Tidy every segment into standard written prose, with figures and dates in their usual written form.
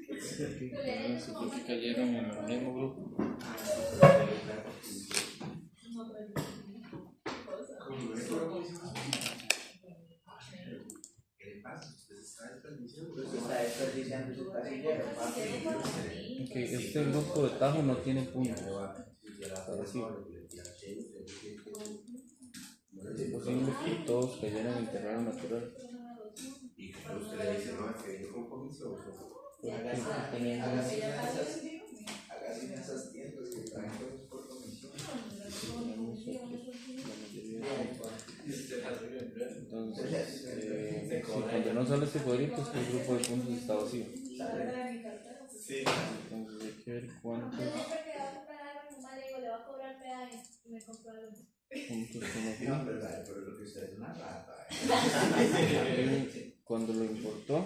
Entonces, creo que cayeron en el mismo grupo. Ok, este grupo de Tajo no tiene puntos. Es posible que todos cayeran en terreno natural. Y que usted le dice, no, que yo compromiso. Hágase esas tiendas que traen todos por comisión. Entonces, cuando no sale este cuadrito, es que el grupo de puntos está vacío. Sí. Entonces hay que ver cuántos puntos son aquí. No, verdad, pero lo que usted es una rata. Cuando lo importó.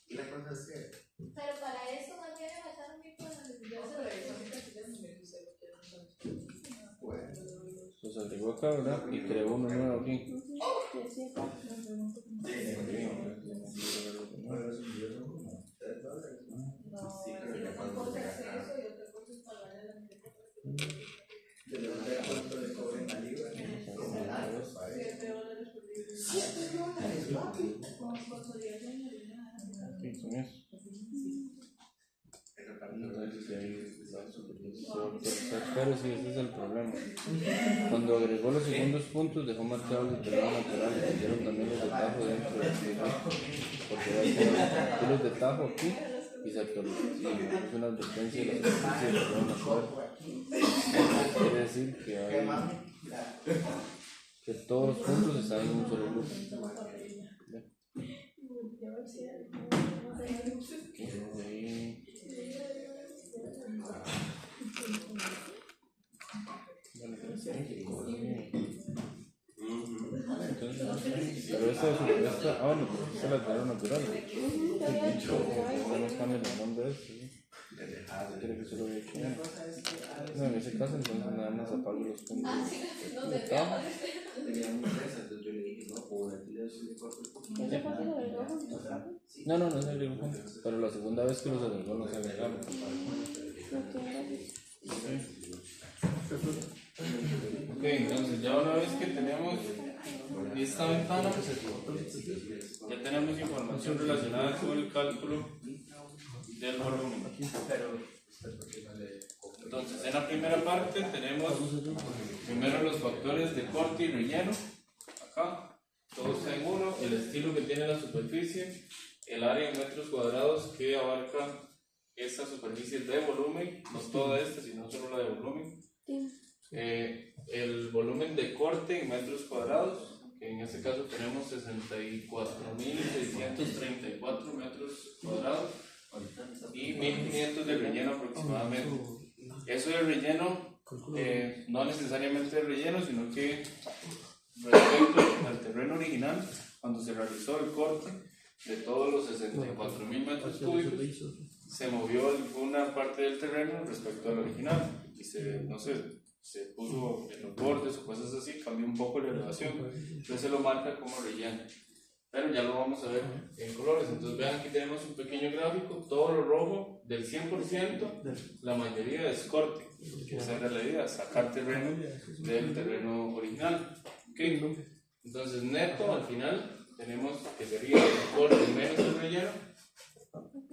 Y la cosa es que. Pero para eso más bien me mataron mi Los agregó acá, ¿verdad? Y creó uno nuevo aquí. Pero sí, ese es el problema. Cuando agregó los segundos puntos, dejó marcados el terreno natural y pusieron también los de Tajo dentro del proyecto. Porque va a quedar los de Tajo aquí y se actualizó. Es una advertencia de la superficie del terreno natural. Quiere decir que todos los puntos están en un solo grupo. Pero esta no, porque esta es la terreno natural. No cambian el nombre de esto. Creo que solo había hecho uno. No, en ese caso entonces nada más apago los puntos. No se agregó juntos. Pero la segunda vez que los agregó no se agregaron. Ok, entonces ya una vez que tenemos esta ventana, ya tenemos información relacionada con el cálculo del volumen. Entonces, en la primera parte tenemos primero los factores de corte y relleno. Acá, todos está en uno, el estilo que tiene la superficie, el área en metros cuadrados que abarca esta superficie de volumen, no toda esta, sino solo la de volumen. El volumen de corte en metros cuadrados, que en este caso tenemos 64.634 metros cuadrados y 1.500 de relleno aproximadamente. Eso de relleno, no necesariamente de relleno, sino que respecto al terreno original, cuando se realizó el corte de todos los 64.000 metros cúbicos, se movió alguna parte del terreno respecto al original y se puso en los bordes o cosas así, cambió un poco la elevación, entonces se lo marca como relleno, pero ya lo vamos a ver en colores. Entonces vean, aquí tenemos un pequeño gráfico, todo lo rojo del 100%, la mayoría es corte, que esa es la idea, sacar terreno del terreno original. Okay. Entonces neto al final tenemos que sería el corte menos el relleno,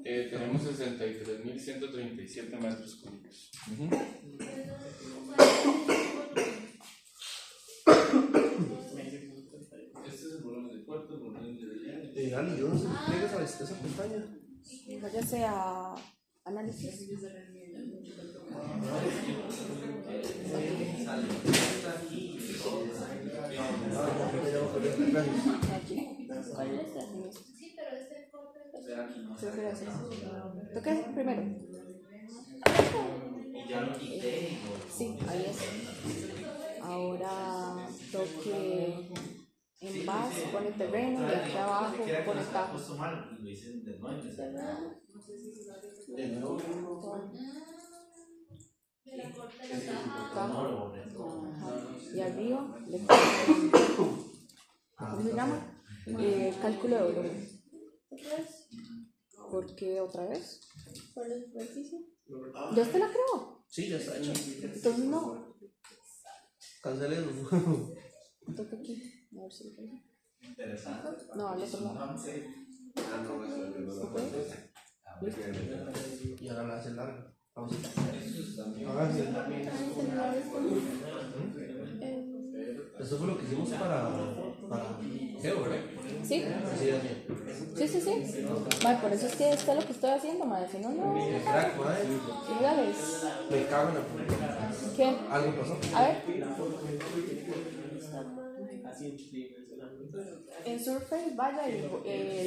tenemos 63.137 metros cúbicos. Este es el volumen de corte, el volumen de relleno. Dani, yo no sé qué llegas a esa pestaña. Váyase a análisis. Sí, pero este corte. Toque primero. Y ya lo quité. Sí, ahí es. Ahora toque en base, pone terreno y aquí abajo pone tajo. Y arriba le ¿cómo se llama? Cálculo de volumen. ¿Por qué otra vez? por la superficie. ¿Ya usted la creó? Sí, ya está hecho. Entonces no. Cancelemos. Toca aquí. A ver si lo tengo. Interesante. No, al otro lado. Ok. Y ahora la hace larga. Vamos a ahora sí. Eso fue lo que hicimos para Geo, ¿verdad? Sí, Así es. sí. Vale, por eso es que esto es lo que estoy haciendo, madre. Si no, no. Crack, madre. Dígales. Me cago en la puta. ¿Qué? ¿Algo pasó? A ver. En Surface vaya y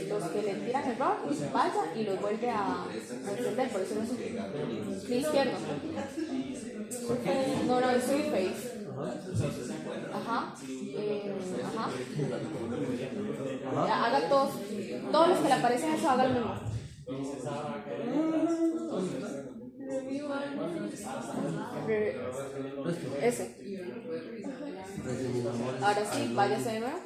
los que le tiran error, vaya y los vuelve a encender, por eso no es un clic izquierdo. Surface, no, en Surface. Ajá. Ajá. Haga todos los que le aparecen eso, haga lo mismo. Ese. Ahora sí, váyase de nuevo.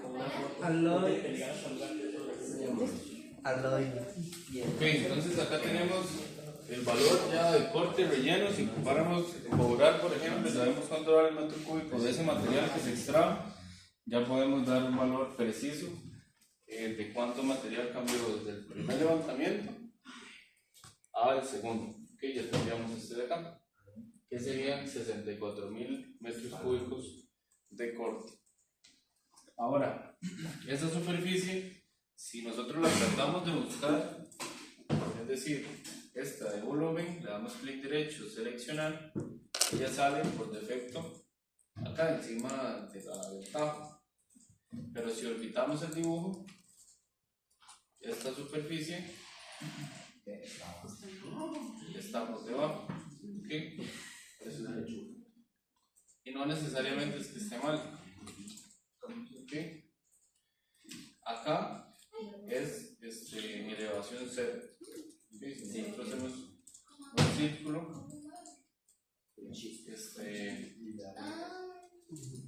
Ok, entonces acá tenemos el valor ya de corte y relleno. Si comparamos cobrar, por ejemplo, sabemos cuánto vale el metro cúbico de ese material que se extrae, ya podemos dar un valor preciso de cuánto material cambió desde el primer levantamiento al segundo. Ok, ya tendríamos este de acá, que serían 64,000 metros cúbicos de corte. Ahora, esa superficie, si nosotros la tratamos de buscar, es decir, esta de volumen, le damos clic derecho, seleccionar, ella sale por defecto acá encima de del tajo. Pero si orbitamos el dibujo, esta superficie está por debajo. ¿Okay? Y no necesariamente es que esté mal. ¿Okay? Acá es elevación cero. ¿Okay? Si nosotros hacemos un círculo,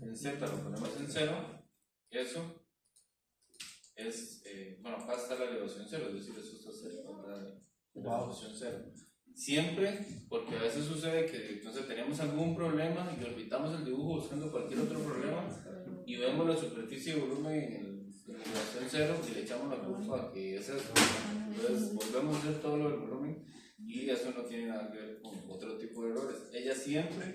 en Z lo ponemos en cero, eso es, bueno, acá está la elevación cero, es decir, eso está cerca de la elevación cero. Siempre, porque a veces sucede que entonces tenemos algún problema y orbitamos el dibujo buscando cualquier otro problema y vemos la superficie de volumen en elevación cero y le echamos la culpa a que es eso. Entonces volvemos a hacer todo lo del volumen y eso no tiene nada que ver con otro tipo de errores. Ella siempre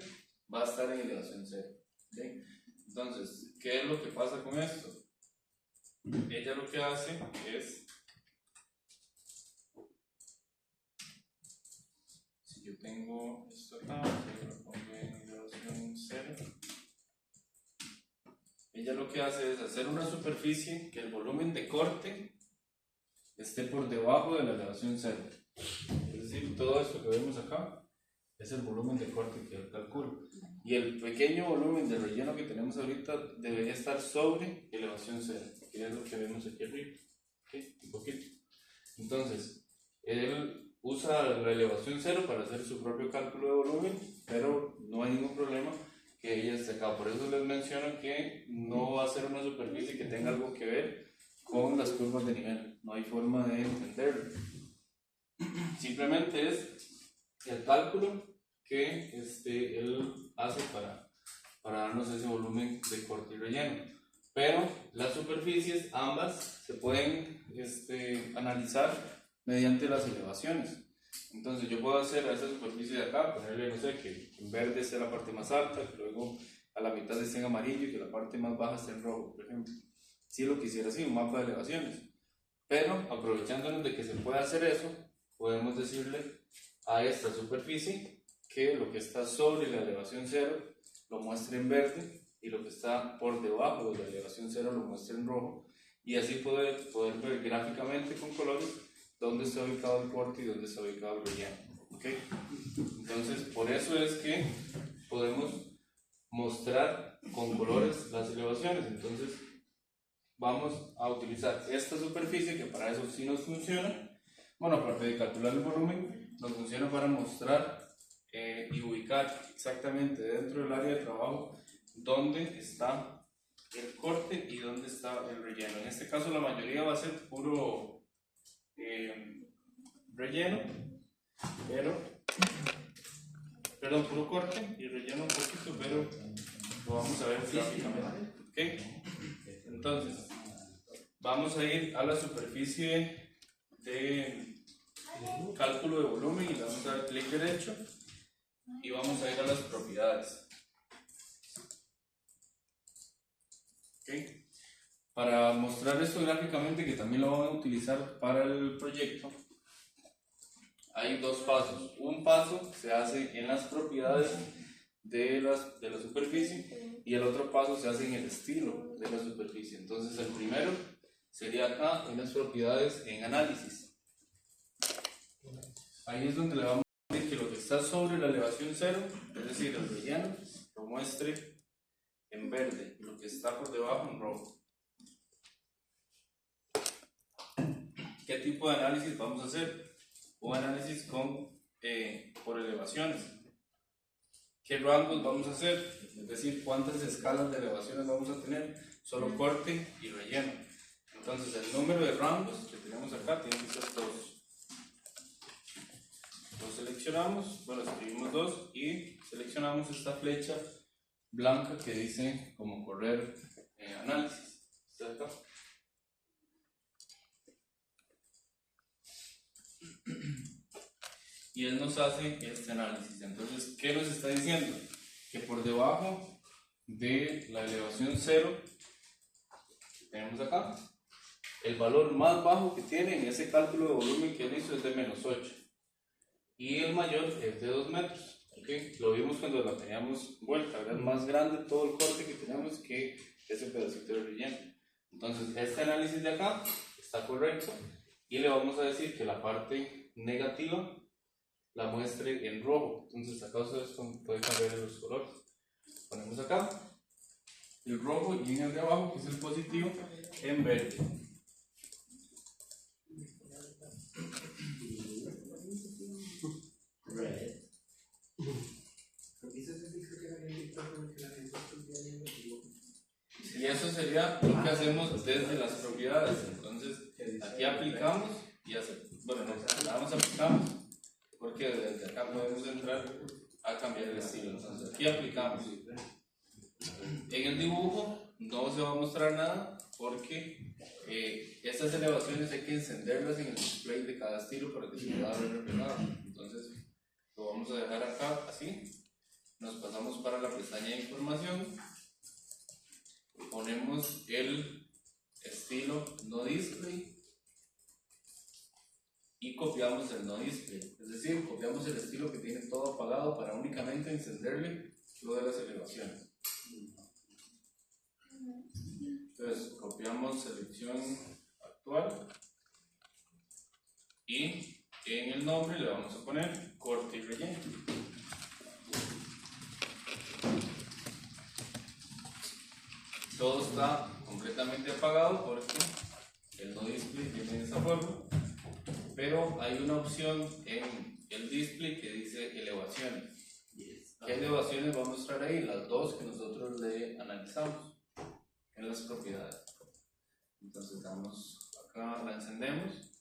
va a estar en elevación cero. ¿Okay? Entonces, ¿qué es lo que pasa con esto? Ella lo que hace es, si yo tengo esto acá, yo lo pongo en elevación cero, ella lo que hace es hacer una superficie que el volumen de corte esté por debajo de la elevación cero. Es decir, todo esto que vemos acá es el volumen de corte que él calcula. Y el pequeño volumen de relleno que tenemos ahorita debería estar sobre elevación cero, que es lo que vemos aquí arriba. ¿Okay? Un poquito. Entonces, él usa la elevación cero para hacer su propio cálculo de volumen, pero no hay ningún problema que ella esté acá. Por eso les menciono que no va a ser una superficie que tenga algo que ver con las curvas de nivel. No hay forma de entenderlo. Simplemente es el cálculo que él hace para darnos ese volumen de corte y relleno. Pero las superficies ambas se pueden analizar mediante las elevaciones. Entonces yo puedo hacer a esa superficie de acá, ponerle, no sé, que en verde esté la parte más alta, que luego a la mitad esté en amarillo y que la parte más baja esté en rojo, por ejemplo. Si lo quisiera así, un mapa de elevaciones. Pero aprovechándonos de que se puede hacer eso, podemos decirle a esta superficie que lo que está sobre la elevación cero lo muestre en verde y lo que está por debajo de la elevación cero lo muestre en rojo, y así poder ver gráficamente con colores dónde está ubicado el corte y dónde está ubicado el relleno. ¿Okay? Entonces, por eso es que podemos mostrar con colores las elevaciones. Entonces, vamos a utilizar esta superficie, que para eso sí nos funciona. Bueno, aparte de calcular el volumen, nos funciona para mostrar y ubicar exactamente dentro del área de trabajo dónde está el corte y dónde está el relleno. En este caso la mayoría va a ser puro relleno, perdón, puro corte y relleno un poquito, pero lo vamos a ver gráficamente. ¿Ok? Entonces, vamos a ir a la superficie de cálculo de volumen y le vamos a dar clic derecho y vamos a ir a las propiedades. ¿Ok? Para mostrar esto gráficamente, que también lo van a utilizar para el proyecto, hay dos pasos. Un paso se hace en las propiedades de la superficie y el otro paso se hace en el estilo de la superficie. Entonces el primero sería acá en las propiedades en análisis. Ahí es donde le vamos a decir que lo que está sobre la elevación cero, es decir, el relleno, lo muestre en verde y lo que está por debajo en rojo. ¿Qué tipo de análisis vamos a hacer? Un análisis por elevaciones. ¿Qué rangos vamos a hacer? Es decir, cuántas escalas de elevaciones vamos a tener, solo corte y relleno. Entonces el número de rangos que tenemos acá tiene que ser 2. Los seleccionamos, bueno, escribimos 2 y seleccionamos esta flecha blanca que dice como correr análisis. ¿Está acá? Y él nos hace este análisis. Entonces, ¿qué nos está diciendo? Que por debajo de la elevación 0 que tenemos acá, el valor más bajo que tiene en ese cálculo de volumen que él hizo es de -8 y el mayor es de 2 metros. ¿Okay? Lo vimos cuando la teníamos vuelta, era más grande todo el corte que tenemos que ese pedacito de relleno. Entonces, este análisis de acá está correcto y le vamos a decir que la parte negativa la muestre en rojo. Entonces a causa de esto puede cambiar los colores. Ponemos acá el rojo y en el de abajo, que es el positivo, en verde. Y eso sería lo que hacemos desde las propiedades. Entonces aquí aplicamos y bueno, nada más aplicamos, porque desde acá podemos entrar a cambiar el estilo. Entonces aquí aplicamos. En el dibujo no se va a mostrar nada porque estas elevaciones hay que encenderlas en el display de cada estilo para que se pueda ver reflejado. Entonces lo vamos a dejar acá así. Nos pasamos para la pestaña de información. Ponemos el estilo no display y copiamos el no display, es decir, copiamos el estilo que tiene todo apagado para únicamente encenderle lo de las elevaciones. Entonces copiamos selección actual y en el nombre le vamos a poner corte y relleno. Todo está completamente apagado porque el no display tiene esa forma, pero hay una opción en el display que dice elevaciones. ¿Qué elevaciones va a mostrar ahí? Las dos que nosotros le analizamos en las propiedades. Entonces damos acá, la encendemos,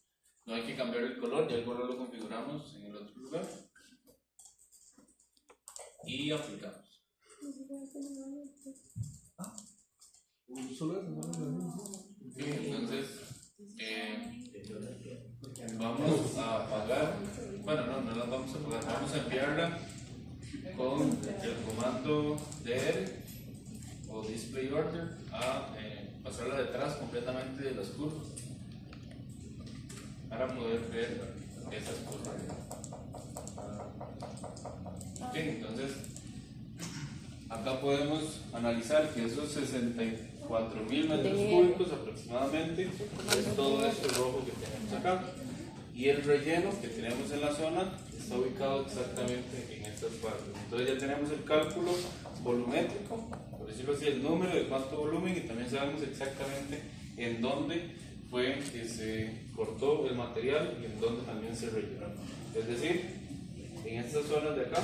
no hay que cambiar el color, ya el color lo configuramos en el otro lugar y aplicamos. Sí, entonces vamos a apagar, bueno, no las vamos a apagar, vamos a enviarla con el comando DR o display order a pasarla detrás completamente de las curvas para poder ver esas curvas. Ok, entonces acá podemos analizar que esos 64.000 metros cúbicos aproximadamente es todo este rojo que tenemos acá, y el relleno que tenemos en la zona está ubicado exactamente en estas partes. Entonces ya tenemos el cálculo volumétrico, por decirlo así, el número de cuánto volumen, y también sabemos exactamente en dónde fue que se cortó el material y en dónde también se rellenó. Es decir, en estas zonas de acá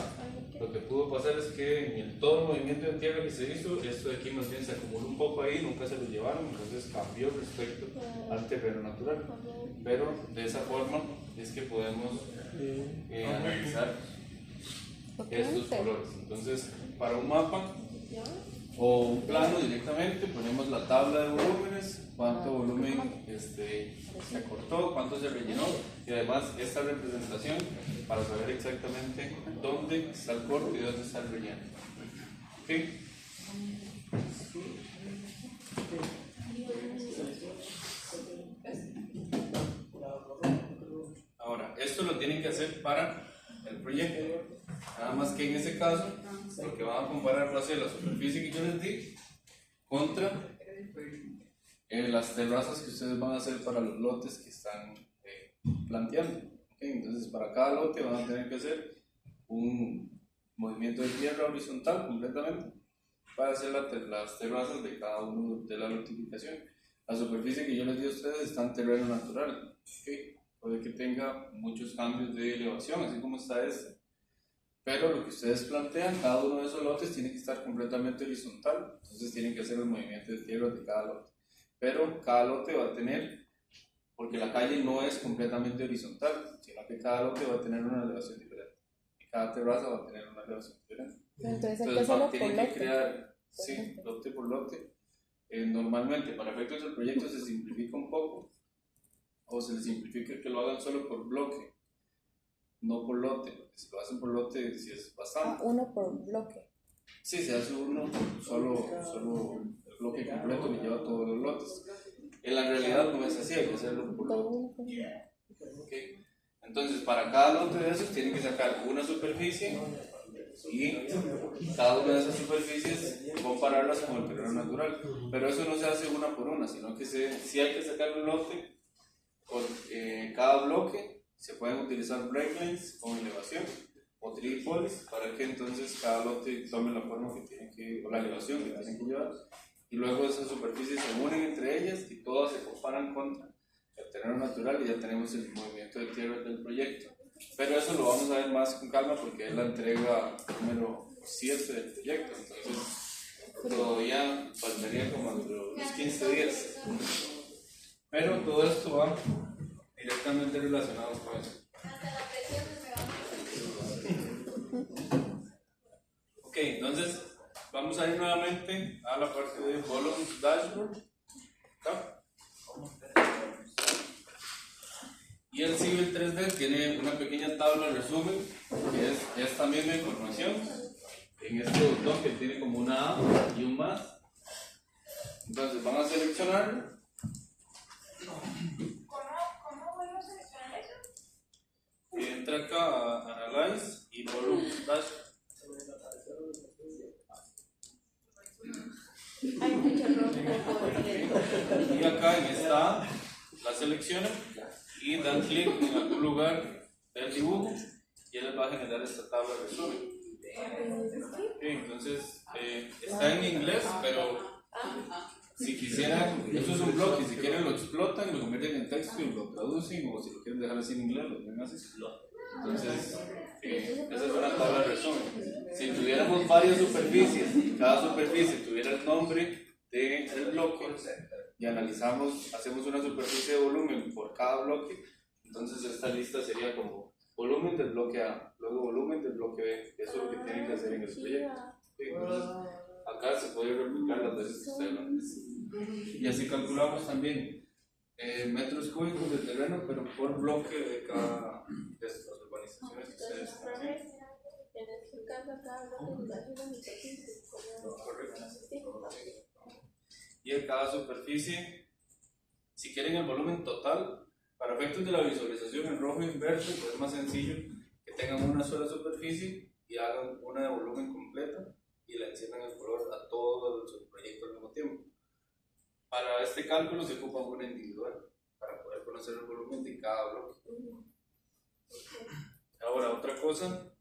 lo que pudo pasar es que en todo el movimiento de tierra que se hizo, esto de aquí más bien se acumuló un poco ahí, nunca se lo llevaron, entonces cambió respecto al terreno natural. Pero de esa forma es que podemos analizar estos colores. Entonces, para un mapa o un plano directamente ponemos la tabla de volúmenes, cuánto volumen se cortó, cuánto se rellenó, y además esta representación para saber exactamente dónde está el corte y dónde está el relleno. ¿Okay? Ahora, esto lo tienen que hacer para el proyecto. Nada más que en ese caso, lo que van a comparar va a ser la superficie que yo les di contra las terrazas que ustedes van a hacer para los lotes que están planteando. ¿Okay? Entonces, para cada lote van a tener que hacer un movimiento de tierra horizontal completamente para hacer las terrazas de cada uno de la notificación. La superficie que yo les di a ustedes está en terreno natural. ¿Okay? Puede que tenga muchos cambios de elevación, así como está este. Pero lo que ustedes plantean, cada uno de esos lotes tiene que estar completamente horizontal. Entonces tienen que hacer el movimiento de tierra de cada lote. Pero cada lote va a tener, porque la calle no es completamente horizontal, sino que cada lote va a tener una elevación diferente. Y cada terraza va a tener una elevación diferente. Entonces hay que hacerlo por tienen que lote. crear, sí, lote por lote. Normalmente, para efectos del proyecto se simplifica un poco, o se les simplifica que lo hagan solo por bloque, no por lote, porque si lo hacen por lote, sí es bastante. Uno por bloque. Sí, se hace uno, solo el bloque completo que lleva todos los lotes. En la realidad no es así, hay que hacerlo por lote. Okay. Entonces, para cada lote de esos tienen que sacar una superficie y cada una de esas superficies compararlas con el terreno natural. Pero eso no se hace una por una, sino que sí hay que sacar un lote por cada bloque. Se pueden utilizar breaklines con elevación o tripolis para que entonces cada lote tome la forma que tiene que, o la elevación que tienen que llevar, y luego esas superficies se unen entre ellas y todas se comparan contra el terreno natural y ya tenemos el movimiento de tierra del proyecto. Pero eso lo vamos a ver más con calma porque es la entrega número 7 del proyecto, entonces todavía faltaría como unos 15 días. Pero todo esto va directamente relacionado con eso. Hasta la presión me va a. Ok, entonces vamos a ir nuevamente a la parte de Volumes Dashboard. ¿Está? Y el Civil 3D tiene una pequeña tabla de resumen que es esta misma información en este botón que tiene como una A y un más. Entonces van a seleccionarlo. ¿Cómo vuelvo a seleccionar eso? Y entra acá a Analyze y Volumes Dashboard. Y acá en esta A la seleccionan y dan clic en algún lugar del dibujo y él les va a generar esta tabla de resumen. Okay, entonces está en inglés, pero si quisieran, eso es un blog, y si quieren lo explotan, lo convierten en texto y lo traducen, o si lo quieren dejar así en inglés, lo ven así. Entonces, esa es una tabla de resumen. Si tuviéramos varias superficies y cada superficie tuviera el nombre del bloque y analizamos, hacemos una superficie de volumen por cada bloque, entonces esta lista sería como volumen del bloque A, luego volumen del bloque B. Eso es lo que tienen que hacer en el proyecto. Entonces, acá se puede replicar las veces que ustedes lo necesiten. Y así calculamos también metros cúbicos de terreno, pero por bloque de cada de estas urbanizaciones que ustedes están haciendo. Correcto. Y en cada superficie, si quieren el volumen total, para efectos de la visualización en rojo y en verde, pues es más sencillo que tengan una sola superficie y hagan una de volumen completa y la enciendan el color a todo el proyecto al mismo tiempo. Para este cálculo se ocupa una individual para poder conocer el volumen de cada bloque. Ahora, otra cosa,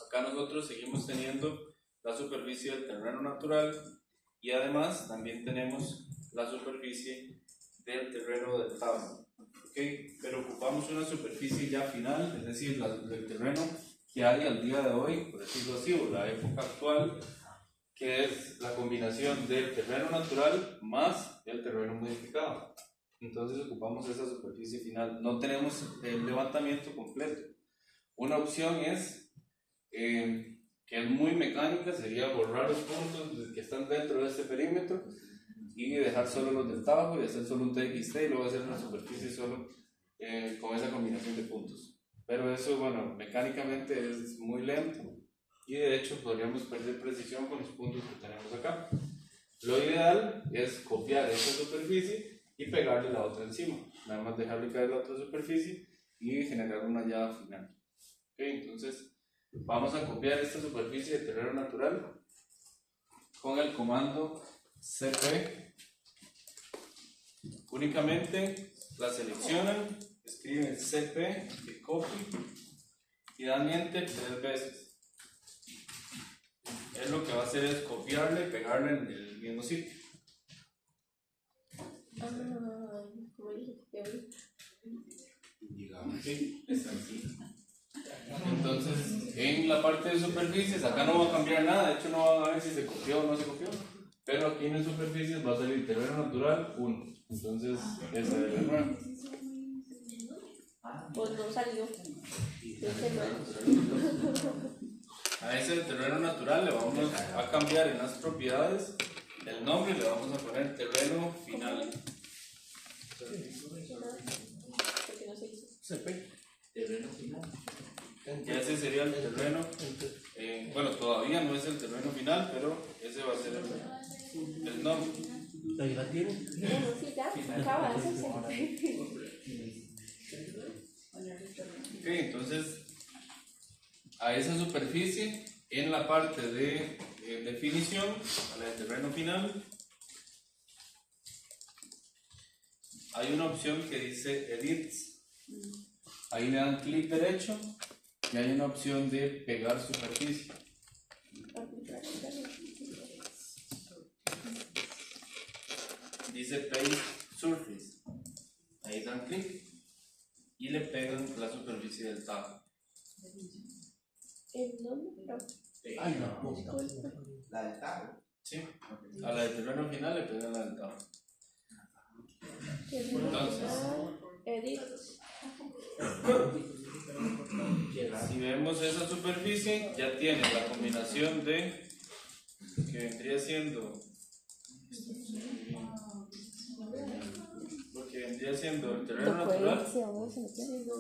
acá nosotros seguimos teniendo la superficie del terreno natural y además también tenemos la superficie del terreno del tablo. Okay, pero ocupamos una superficie ya final, es decir, del terreno que hay al día de hoy, por decirlo así, o la época actual, que es la combinación del terreno natural más el terreno modificado. Entonces ocupamos esa superficie final. No tenemos el levantamiento completo. Una opción es, que es muy mecánica, sería borrar los puntos que están dentro de este perímetro y dejar solo los del tajo y hacer solo un TXT y luego hacer una superficie solo con esa combinación de puntos. Pero eso, bueno, mecánicamente es muy lento y de hecho podríamos perder precisión con los puntos que tenemos acá. Lo ideal es copiar esta superficie y pegarle la otra encima. Nada más dejarle caer la otra superficie y generar una llave final. Okay, entonces vamos a copiar esta superficie de terreno natural con el comando cp. Únicamente la seleccionan, escriben cp de copy y dan enter 3 veces. Es lo que va a hacer es copiarle y pegarle en el mismo sitio. Sí, es así. Entonces, en la parte de superficies, acá no va a cambiar nada, de hecho no van a ver si se copió o no se copió, pero aquí en superficies va a salir terreno natural 1. Entonces, ese es el nuevo. Pues no salió. A ese terreno natural le vamos a cambiar en las propiedades el nombre y le vamos a poner terreno final. Terreno final. Y ese sería el terreno. Bueno, todavía no es el terreno final, pero ese va a ser el nombre. Ahí la tiene. Bueno, sí, ya, acaba de hacerse. Ok, entonces a esa superficie en la parte de definición, a la de terreno final, hay una opción que dice Edits. Ahí le dan clic derecho y hay una opción de pegar superficie. Dice Paste Surface. Ahí dan clic y le pegan la superficie del tajo. ¿El nombre? Ay, no, puta. La del tajo. Sí, a la de terreno final le pegan la del tajo. Entonces, Edit. si vemos esa superficie, ya tiene la combinación de que vendría siendo lo que vendría siendo el terreno natural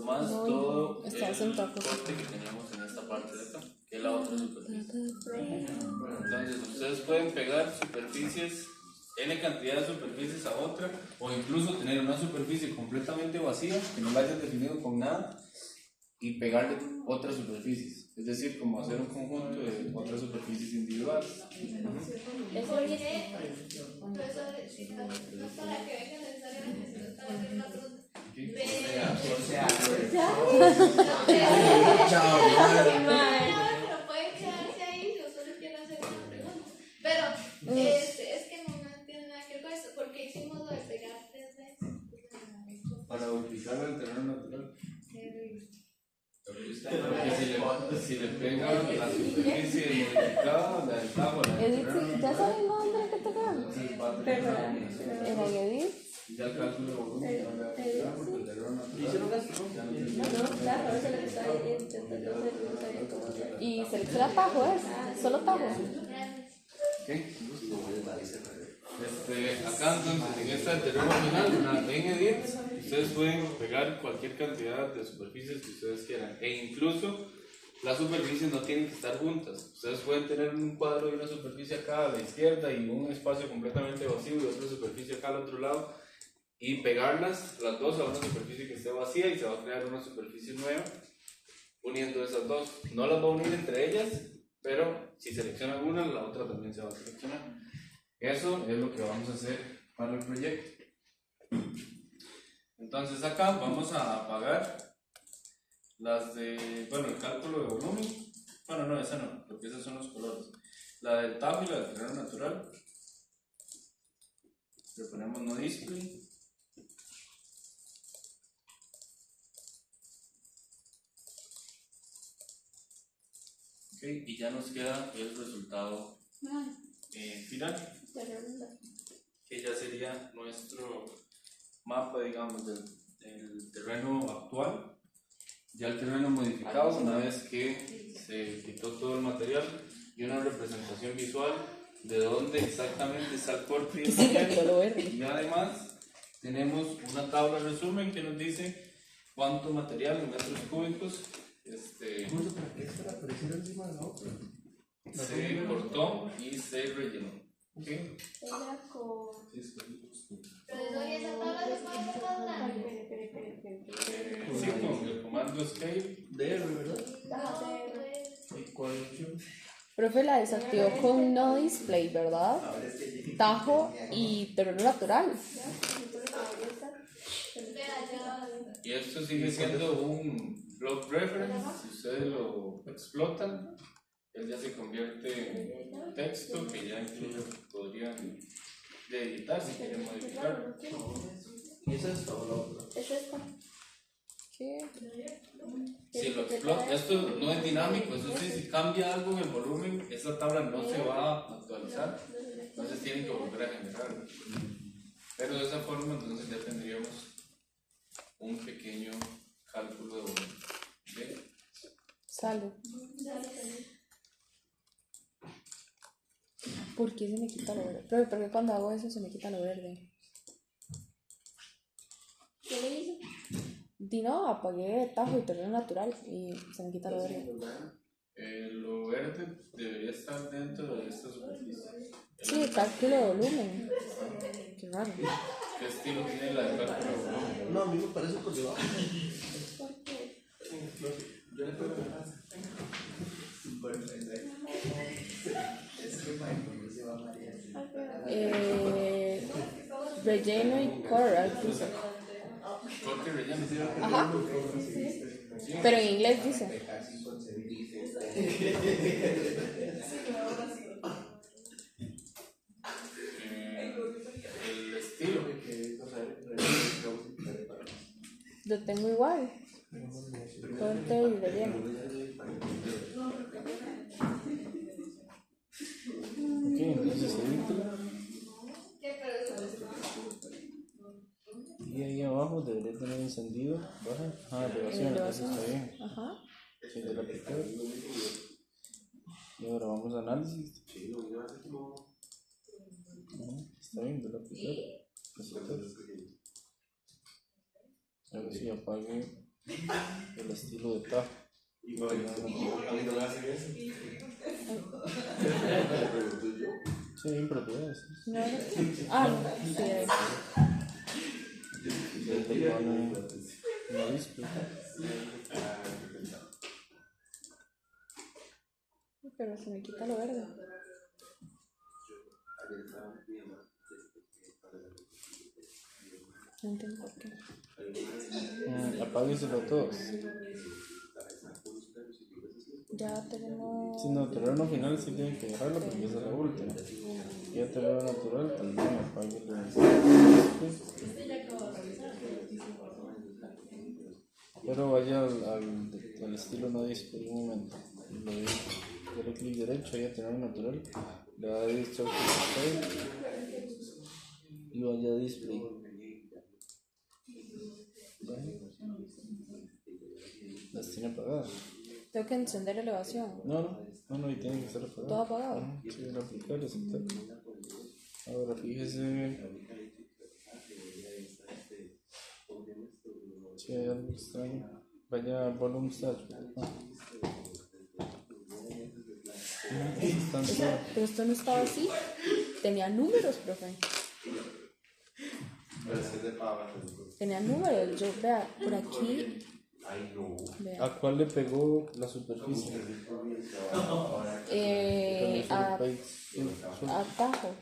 más todo el corte que teníamos en esta parte de acá, que es la otra superficie. Entonces ustedes pueden pegar superficies, n cantidad de superficies a otra, o incluso tener una superficie completamente vacía que no la hayan definido con nada y pegarle otras superficies, es decir, como hacer un conjunto de otras superficies individuales. Eso viene, profesor, no es para que venga necesariamente, sino es para hacer una pregunta. Pero pueden quedarse ahí, yo solo quiero hacer una pregunta. Pero es que no tiene nada que ver con eso, porque hicimos lo de pegar 3 veces. Para ubicar el terreno natural. Porque si le pegan la superficie modificada, la del tajo, la del terreno ¿Ya saben dónde que tocar? entonces va a tener una combinación. ¿Era Edit? Y ya el cálculo de volumen no le va a aplicar porque el terreno natural ya no tiene. No, claro, eso es lo que estoy intentando hacer, no sabía cómo hacer. Y selecciona tajo, ¿es? Solo tajo. ¿Qué? Acá entonces en esta terreno final, en Edit, ustedes pueden pegar cualquier cantidad de superficies que ustedes quieran, e incluso las superficies no tienen que estar juntas. Ustedes pueden tener un cuadro de una superficie acá a la izquierda y un espacio completamente vacío y otra superficie acá al otro lado y pegarlas las dos a una superficie que esté vacía y se va a crear una superficie nueva uniendo esas dos. No las va a unir entre ellas, pero si seleccionan una, la otra también se va a seleccionar. Eso es lo que vamos a hacer para el proyecto. Entonces acá vamos a apagar las de, bueno, el cálculo de volumen. Bueno, no, esa no, porque esos son los colores. La del tajo y la del terreno natural. Le ponemos no display. y ya nos queda el resultado final, que ya sería nuestro mapa, digamos, del terreno actual. Ya el terreno modificado, una vez que se quitó todo el material, y una representación visual de dónde exactamente está el corte y el relleno. Y además tenemos una tabla de resumen que nos dice cuánto material en metros cúbicos ¿Para qué se la apareciera encima de la otra? se cortó y se rellenó. ¿Ok? Era con. Pero hoy esa tabla se puede hacer más grande. Sí, con el comando scale. DR, ¿verdad? ¿Y cuál? Profe, la desactivó con no display, ¿verdad? Ahora es que llegué. Tajo y terreno natural. Y esto sigue siendo un block reference. Si ustedes lo explotan, él ya se convierte en texto que ya incluso podrían editar si quieren modificar. ¿Y esa es o la otra? ¿Es esta? ¿Qué? Si lo explota, esto no es dinámico, eso sí, si cambia algo en el volumen, esa tabla no se va a actualizar, entonces tienen que volver a generar. Pero de esa forma, entonces ya tendríamos un pequeño cálculo de volumen. ¿Sí? Salud. ¿Por qué se me quita lo verde? Profe, ¿por qué cuando hago eso se me quita lo verde? ¿Qué le hizo? Di no, apagué tajo y terreno natural y se me quita lo verde. Lo verde debería estar dentro de esta superficie. Sí, cálculo de volumen. Qué raro. ¿Qué estilo tiene la de cálculo de volumen? No, a mí me parece por debajo. ¿Por qué? Yo le pego. Es que Michael se va a marear. Relleno y coral dice. Corte y relleno. Ajá. Pero en inglés dice. Casi inconcebible. El estilo. Lo tengo igual. Corte y relleno. Ok, entonces edítalo. Y ahí abajo debería tener encendido. Baja. Ah, elevación, eso está bien. Ajá. Sí, de la aplicar. Y ahora vamos a análisis. Está bien, de la aplicar. Ahora sí apague el estilo de tajo. Sí, pero puedes. ¿No era? Ah, no. Sí, ahí. Le pone una display. Pero se me quita lo verde. No entiendo por qué. Apágueselo a todos. Ya tenemos. Si no, terreno final sí tienen que dejarlo porque esa es la última. Ya terreno natural también apáguelo. Pero vaya al estilo no display un momento. Lo doy clic derecho, ya terreno natural. Le da display y vaya a display. Las tiene apagadas. Tengo que encender elevación. No, y tiene que estar apagado. ¿Todo apagado? Ajá, sí, el aplicar, aceptar. Ahora fíjese. Si hay algo extraño, vaya a volume stage. Pero esto no estaba así. Tenía números, profe. Tenía números. Yo, vea, por aquí. Vea. ¿A cuál le pegó la superficie? A tajo.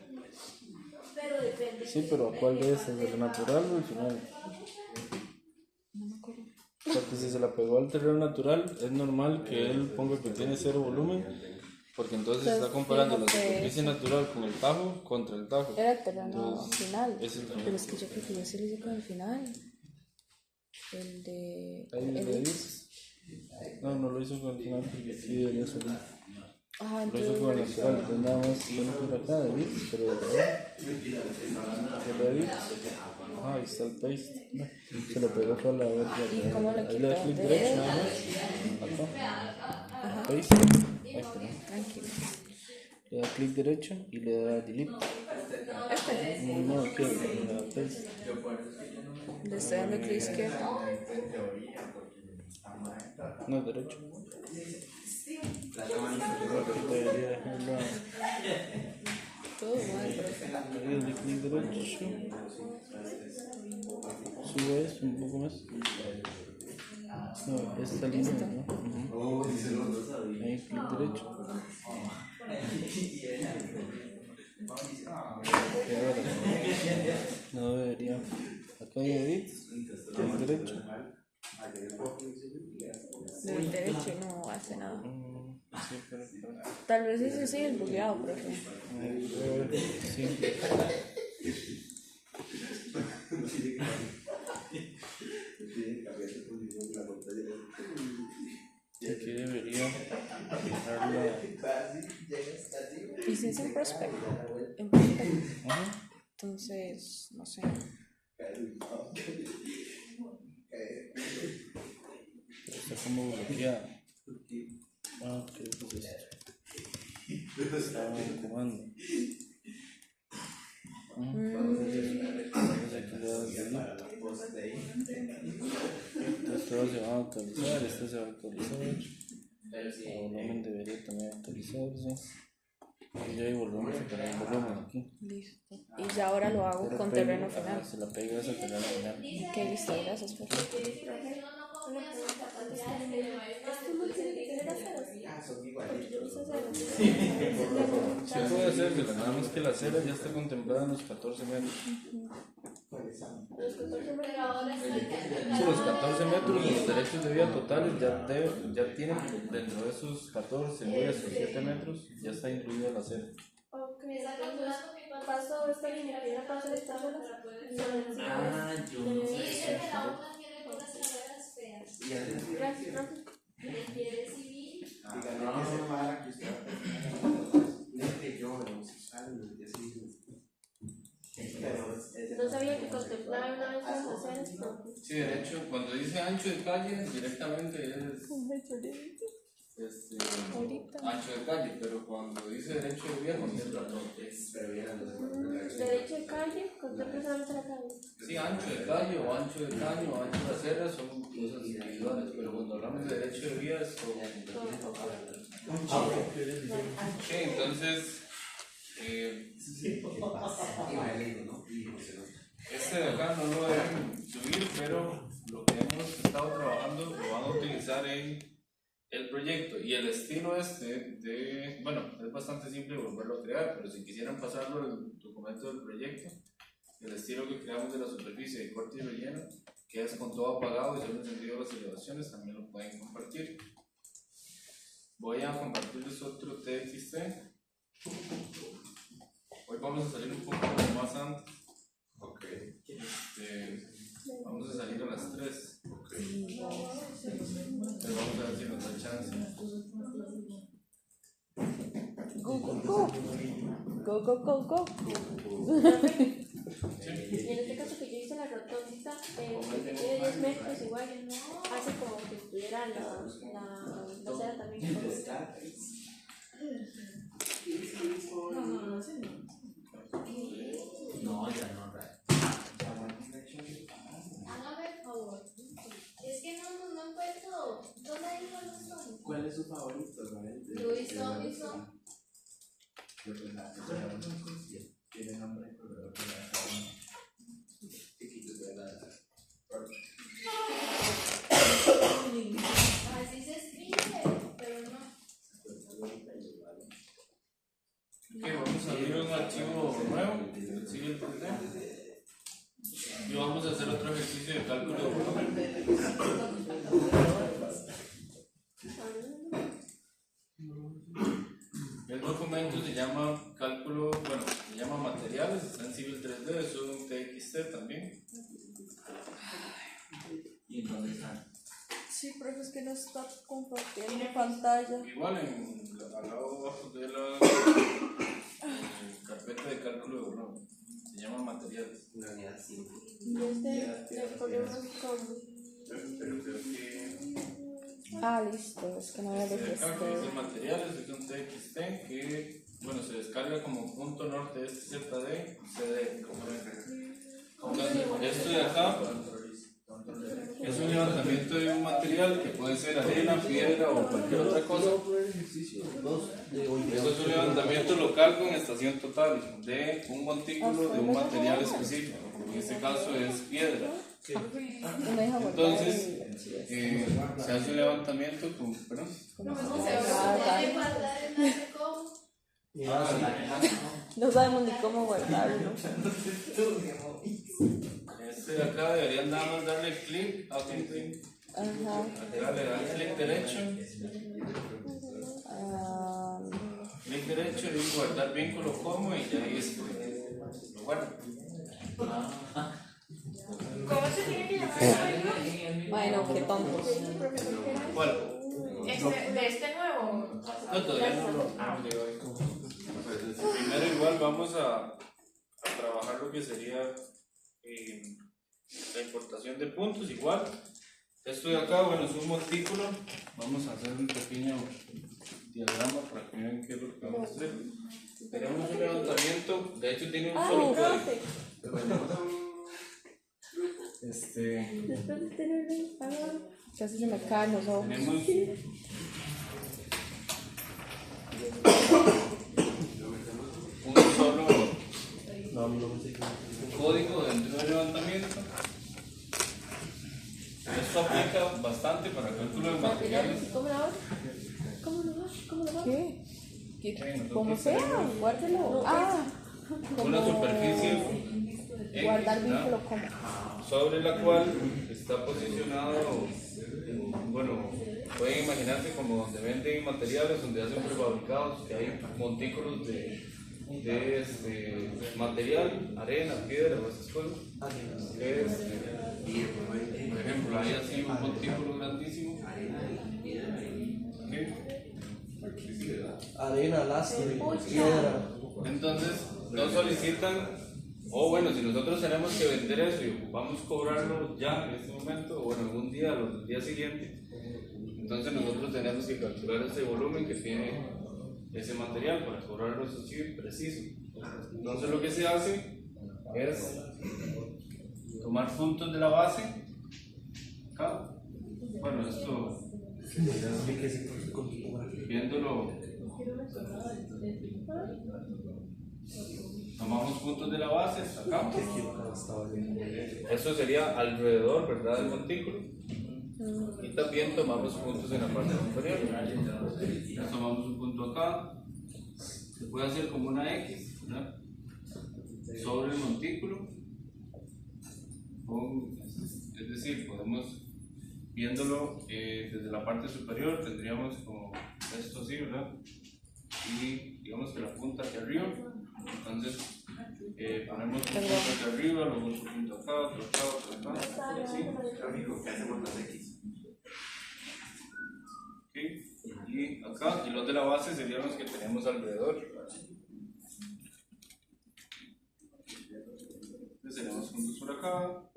Sí, pero ¿a cuál de esas? ¿El natural o el final? No me acuerdo. Porque si se la pegó al terreno natural, es normal que él ponga que tiene cero volumen, porque entonces está comparando la superficie natural con el tajo contra el tajo. Era el terreno Entonces, final. es el Pero es que yo creo que yo sí lo hice con el final. El de. Ahí le dices. No lo hizo con el final porque sí debería salir. Ajá, Por eso con el natural, entonces nada más pone por acá de bits, pero de bits. Ajá, ahí está el paste. Se lo pegó por la otra. ¿Y cómo lo Ahí le da quito? clic ¿De derecho dedo? nada más. Acá. Paste. Ahí está. Tranquilo. Le da clic derecho y le da delete. No, aquí le da paste. Le estoy dando clic izquierdo. No, derecho. Debería dejarlo. Todo mal, profe. Ahí le clic derecho. Sube eso un poco más. No, esta línea, ¿no? Ujú. Ahí clic derecho. Y ahora, no debería. Acá hay edit, clic derecho. Del derecho y no hace nada. Sí, pero. Tal vez ese sí es bugueado, profe. Sí. Aquí debería dejarla. Y si es en prospect. En prospect. Ajá. Entonces, no sé. Está como bloqueada. Ah, ¿qué es esto? Estaba en comando. Entonces aquí le das delete. Esto se va a actualizar, esto se va a actualizar. El volumen debería también actualizarse. Y ya ahí volvemos a poner el volumen aquí. Listo. Y ya ahora lo hago con terreno final. Se la pegas al terreno final. Ok, listo, gracias, profe. Se puede hacer, pero nada más que la acera ya está contemplada en los 14 metros. Sí, los 14 metros, los derechos de vía totales ya tienen dentro de esos 14, voy a esos 7 metros, ya está incluida la acera. Ok, entonces paso esta línea que ya paso esta sola. Ah, yo no sé. Dice que la otra tiene unas carreras feas. Gracias, profe. Requiere civil. No sabía que contemplaba una vez las aceras, profe. Sí, de hecho, cuando dice ancho de calle, directamente es ancho de calle, pero cuando dice derecho de vía, contempla todo. Derecho de calle, contempla solamente la calle. Sí, ancho de calle o ancho de caño o ancho de acera son cosas individuales, pero cuando hablamos de derecho de vía es todo. Sí, entonces, este de acá no lo deben subir, pero lo que hemos estado trabajando lo van a utilizar en el proyecto. Y el estilo bueno, es bastante simple volverlo a crear, pero si quisieran pasarlo al documento del proyecto, el estilo que creamos de la superficie de corte y relleno, que es con todo apagado y solo encendido las elevaciones, también lo pueden compartir. Voy a compartirles otro TXT. Hoy vamos a salir un poco más antes. Vamos a salir a las 3. Pero vamos a ver si nos da chance. Go, go, go. Go, go, go, go. Y en este caso que yo hice la rotondita, que tiene 10 metros igual, hace como que estuviera la acera también. No, ya no. Hágame el favor. Es que no encuentro. ¿Dónde dijo Luis Tommy? ¿Cuál es su favorito? Luis Tommy. Tiene nombre, pero Así se escribe, pero no. Vamos a abrir un archivo nuevo, el Civil 3D. Y vamos a hacer otro ejercicio de cálculo de volumen. El documento se llama se llama materiales, está en Civil 3D, es un TXT también. ¿Y en dónde están? Sí, pero es que no está compartiendo pantalla. Igual al lado abajo de la carpeta de cálculo de volumen. Se llama materiales. Y le ponemos como. Pero creo que Ah, listo, es que no había acá registrado. dice materiales es un TXT que bueno se descarga como punto norte SZD CD como esto de acá es un levantamiento de un material que puede ser arena, piedra o cualquier otra cosa. Eso es un levantamiento local con estación total de un montículo de un material específico. En este caso es piedra. Entonces, se hace un levantamiento con. ¿Perdón? No sabemos ni cómo guardarlo. Este de acá deberían nada más darle clic a clic. Ajá. Acá le dan clic derecho. Clic derecho y guardar vínculo como y ya ahí lo guarda. ¿Cómo se tiene que llamar? Bueno, qué tontos. ¿Cuál? De este nuevo. No, todavía no lo llegó. Pues, primero igual vamos a trabajar lo que sería la importación de puntos igual. Esto de acá, bueno, es un montículo. Vamos a hacer un pequeño diagrama para que vean qué es lo que vamos a hacer. Tenemos un levantamiento, de hecho tiene un solo código. Después de tener Casi se me caen los ojos. Tenemos un solo código dentro del levantamiento. Esto aplica bastante para cálculo de materiales. ¿Cómo lo va? ¿Cómo lo va? ¿Cómo lo va? ¿Qué? Nosotros Como sea, tenemos guárdelo. Ah, una como superficie guardar ¿verdad? vínculo como. Sobre la cual está posicionado, bueno, pueden imaginarse como donde venden materiales, donde hacen prefabricados, que hay montículos de material, arena, piedra o esas cosas. Por ejemplo, hay así un montículo grandísimo. Arena, lastre, piedra. Entonces, nos solicitan, o bueno, si nosotros tenemos que vender eso y ocupamos cobrarlo ya en este momento, o bueno, algún día, o el día siguiente, entonces nosotros tenemos que calcular ese volumen que tiene ese material para cobrarlo eso sí preciso. Entonces lo que se hace es tomar puntos de la base, acá, bueno, esto, viéndolo, tomamos puntos de la base hasta acá. Eso sería alrededor, ¿verdad?, del montículo. Y también tomamos puntos en la parte superior. Ya tomamos un punto acá. Se puede hacer como una X, ¿verdad?, sobre el montículo. Es decir, podemos, viéndolo desde la parte superior, tendríamos como esto así, ¿verdad? Y digamos que la punta hacia arriba. Entonces, ponemos un punto hacia arriba, luego otro punto acá, otro acá, así. que hacemos las X. ¿Okay? Y acá, y los de la base serían los que tenemos alrededor. Entonces tenemos puntos por acá.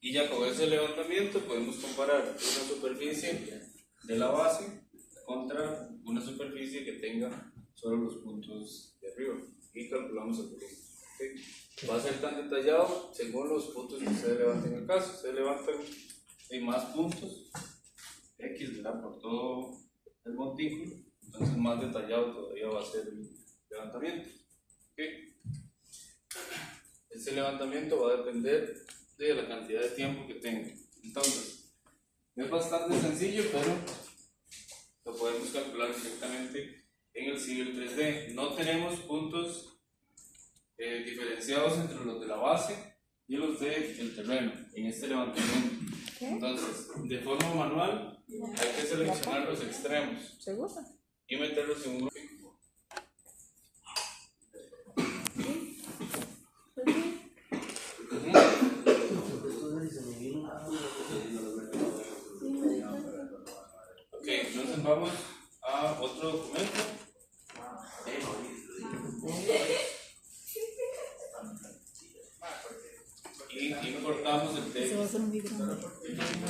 Y ya con ese levantamiento podemos comparar una superficie de la base contra una superficie que tenga solo los puntos de arriba y calculamos el volumen. ¿Okay? Va a ser tan detallado según los puntos que ustedes levanten en el caso. Ustedes levantan más puntos X, ¿verdad?, por todo el montículo, entonces más detallado todavía va a ser el levantamiento. ¿Okay? Ese levantamiento va a depender de la cantidad de tiempo que tenga. Entonces, es bastante sencillo, pero lo podemos calcular directamente en el Civil 3D. No tenemos puntos diferenciados entre los de la base y los del terreno en este levantamiento. Entonces, de forma manual, hay que seleccionar los extremos ¿Seguro? y meterlos en un gráfico. vamos a otro documento. Y importamos el Ese va a texto. ser un video.